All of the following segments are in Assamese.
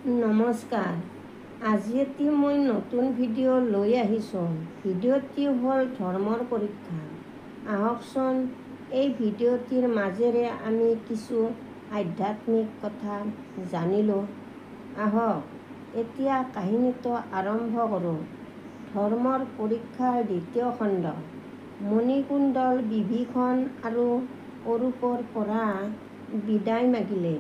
নমস্কাৰ। আজি এটি মই নতুন ভিডিঅ' লৈ আহিছোঁ। ভিডিঅ'টি হ'ল ধৰ্মৰ পৰীক্ষা। আহকচোন এই ভিডিঅ'টিৰ মাজেৰে আমি কিছু আধ্যাত্মিক কথা জানিলোঁ। আহক এতিয়া কাহিনীটো আৰম্ভ কৰোঁ। ধৰ্মৰ পৰীক্ষাৰ দ্বিতীয় খণ্ড। মণিকুণ্ডল বিভীষণ আৰু অৰূপৰ পৰা বিদায় মাগিলে।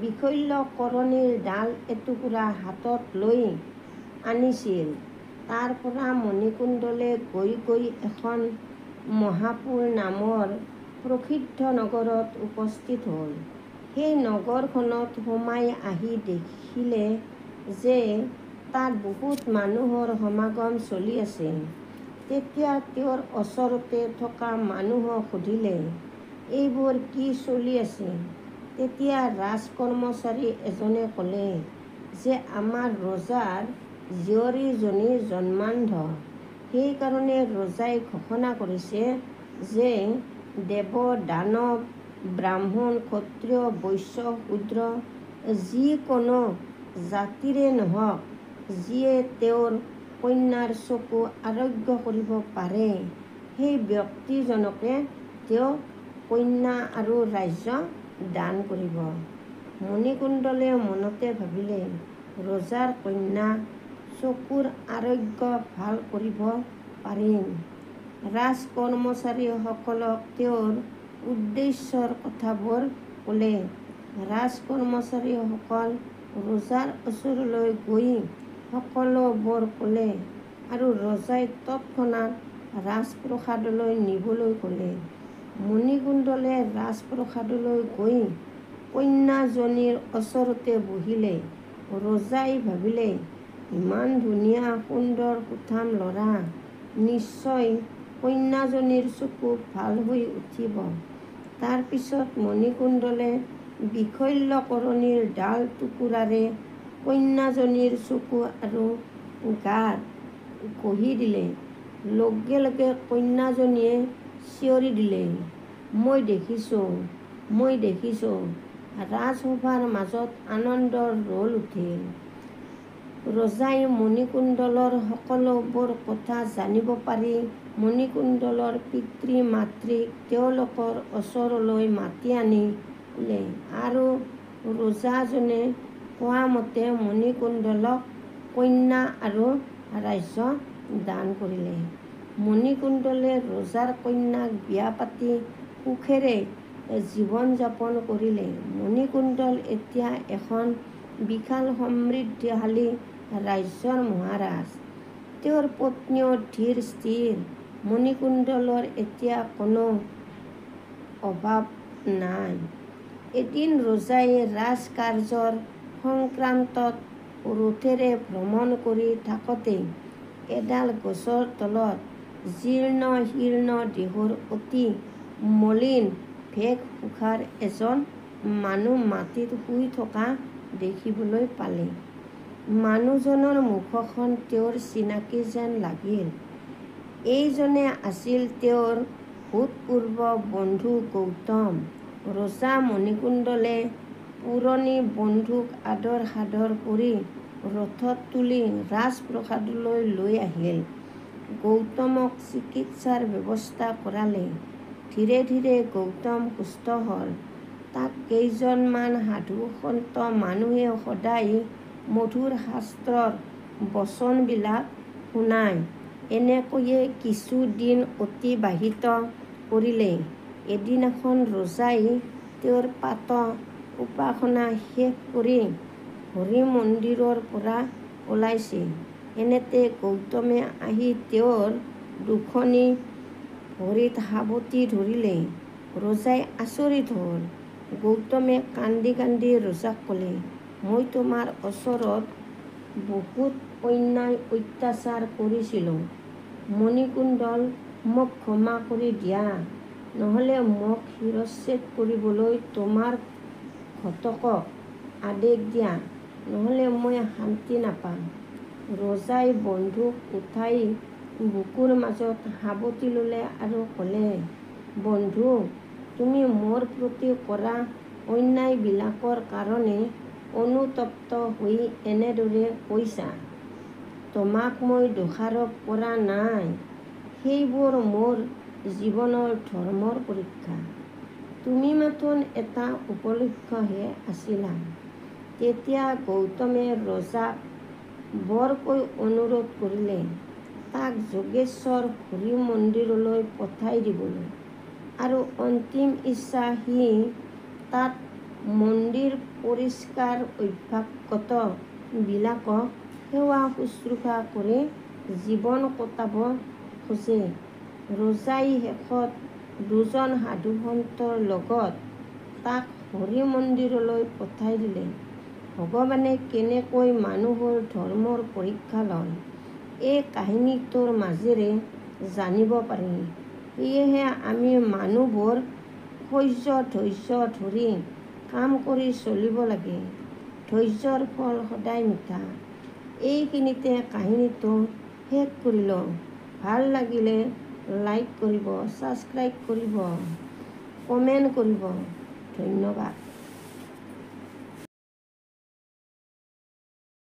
বিশল্য কৰণীৰ ডাল এটুকুৰা হাতত লৈ আনিছিল। তাৰ পৰা মণিকুণ্ডলে গৈ গৈ এখন মহাপুৰ নামৰ প্ৰসিদ্ধ নগৰত উপস্থিত হ'ল। সেই নগৰখনত সোমাই আহি দেখিলে যে তাত বহুত মানুহৰ সমাগম চলি আছে। তেতিয়া তেওঁৰ ওচৰতে থকা মানুহক সুধিলে, এইবোৰ কি চলি আছে? তেতিয়া ৰাজকৰ্মচাৰী এজনে ক'লে যে আমাৰ ৰজাৰ জীয়ৰীজনী জন্মান্ধ। সেইকাৰণে ৰজাই ঘোষণা কৰিছে যে দেৱ, দানৱ, ব্ৰাহ্মণ, ক্ষত্ৰিয়, বৈশ্য, শূদ্ৰ যিকোনো জাতিৰে নহওক, যিয়ে তেওঁৰ কন্যাৰ চকু আৰোগ্য কৰিব পাৰে, সেই ব্যক্তিজনকে তেওঁ কন্যা আৰু ৰাজ্য দান কৰিব। মণিকুণ্ডলে মনতে ভাবিলে, ৰজাৰ কন্যা চকুৰ আৰোগ্য ভাল কৰিব পাৰিম। ৰাজকৰ্মচাৰীসকলক তেওঁৰ উদ্দেশ্যৰ কথাবোৰ ক'লে। ৰাজকৰ্মচাৰীসকল ৰজাৰ ওচৰলৈ গৈ সকলোবোৰ ক'লে আৰু ৰজাই তৎক্ষণাৎ ৰাজপ্ৰসাদলৈ নিবলৈ ক'লে। মণিকুণ্ডলে ৰাজপ্ৰসাদলৈ গৈ কন্যাজনীৰ ওচৰতে বহিলে। ৰজাই ভাবিলে, ইমান ধুনীয়া সুন্দৰ সুঠাম ল'ৰা, নিশ্চয় কন্যাজনীৰ চকু ভাল হৈ উঠিব। তাৰ পিছত মণিকুণ্ডলে বিশল্যকৰণীৰ ডাল টুকুৰাৰে কন্যাজনীৰ চকু আৰু গাত ঘঁহি দিলে। লগে লগে কন্যাজনীয়ে চিঞৰি দিলে, মই দেখিছোঁ, মই দেখিছোঁ। ৰাজসভাৰ মাজত আনন্দৰ ৰোল উঠিল। ৰজাই মণিকুণ্ডলৰ সকলোবোৰ কথা জানিব পাৰি মণিকুণ্ডলৰ পিতৃ-মাতৃক তেওঁলোকৰ ওচৰলৈ মাতি আনিলে আৰু ৰজাজনে কোৱা মতে মণিকুণ্ডলক কন্যা আৰু ৰাজ্য দান কৰিলে। মণিকুণ্ডলে ৰজাৰ কন্যাক বিয়া পাতি সুখেৰে জীৱন যাপন কৰিলে। মণিকুণ্ডল এতিয়া এখন বিশাল সমৃদ্ধিশালী ৰাজ্যৰ মহাৰাজ। তেওঁৰ পত্নীও ধীৰ স্থিৰ। মণিকুণ্ডলৰ এতিয়া কোনো অভাৱ নাই। এদিন ৰজাই ৰাজকাৰ্যৰ সংক্ৰান্তত ৰথেৰে ভ্ৰমণ কৰি থাকোঁতে এডাল গছৰ তলত জীৰ্ণ শীৰ্ণ দেহৰ অতি মলিন বেশভূষাৰ এজন মানুহ মাটিত শুই থকা দেখিবলৈ পালে। মানুহজনৰ মুখখন তেওঁৰ চিনাকি যেন লাগিল। এইজনে আছিল তেওঁৰ ভূতপূৰ্ব বন্ধু গৌতম। ৰজা মণিকুণ্ডলে পুৰণি বন্ধুক আদৰ সাদৰ কৰি ৰথত তুলি ৰাজপ্ৰসাদলৈ লৈ আহিল। গৌতমক চিকিৎসাৰ ব্যৱস্থা কৰালে। ধীৰে ধীৰে গৌতম সুস্থ হ'ল। তাক কেইজনমান সাধু-সন্ত মানুহে সদায় মধুৰ শাস্ত্ৰৰ বচনবিলাক শুনায়। এনেকৈয়ে কিছু দিন অতিবাহিত কৰিলে। এদিনাখন ৰজাই তেওঁৰ প্ৰাত উপাসনা শেষ কৰি হৰি মন্দিৰৰ পৰা ওলাইছে। এনেতে গৌতমে আহি তেওঁৰ দুখনি ভৰিত সাৱটি ধৰিলে। ৰজাই আচৰিত হ'ল। গৌতমে কান্দি কান্দি ৰজাক ক'লে, মই তোমাৰ ওচৰত বহুত অন্যায় অত্যাচাৰ কৰিছিলোঁ। মণিকুণ্ডল, মোক ক্ষমা কৰি দিয়া, নহ'লে মোক শিৰচ্ছেদ কৰিবলৈ তোমাৰ ঘটকক আদেশ দিয়া, নহ'লে মই শান্তি নাপাম। ৰজাই বন্ধুক উঠাই বুকুৰ মাজত সাৱটি ল'লে আৰু ক'লে, বন্ধু, তুমি মোৰ প্ৰতি কৰা অন্যায়বিলাকৰ কাৰণে অনুতপ্ত হৈ এনেদৰে কৈছা, তোমাক মই দোষাৰোপ কৰা নাই, সেইবোৰ মোৰ জীৱনৰ ধৰ্মৰ পৰীক্ষা। তুমি মাথোন এটা উপলক্ষহে আছিলা। তেতিয়া গৌতমে ৰজাক বৰকৈ অনুৰোধ কৰিলে তাক যোগেশ্বৰ হৰি মন্দিৰলৈ পঠাই দিবলৈ, আৰু অন্তিম ইচ্ছা সি তাত মন্দিৰ পৰিষ্কাৰ অভ্যাসগত বিলাকক সেৱা শুশ্ৰূষা কৰি জীৱন কটাব খোজে। ৰজাই শেষত দুজন সাধুসন্তৰ লগত তাক হৰি মন্দিৰলৈ পঠাই দিলে। ভগৱানে কেনেকৈ মানুহৰ ধৰ্মৰ পৰীক্ষা লয়, এই কাহিনীটোৰ মাজেৰে জানিব পাৰি। সেয়েহে আমি মানুহবোৰ ধৈৰ্য ধৰি কাম কৰি চলিব লাগে। ধৈৰ্যৰ ফল সদায় মিঠা। এইখিনিতে কাহিনীটো শেষ কৰিলোঁ। ভাল লাগিলে লাইক কৰিব, ছাবস্ক্ৰাইব কৰিব, কমেণ্ট কৰিব। ধন্যবাদ।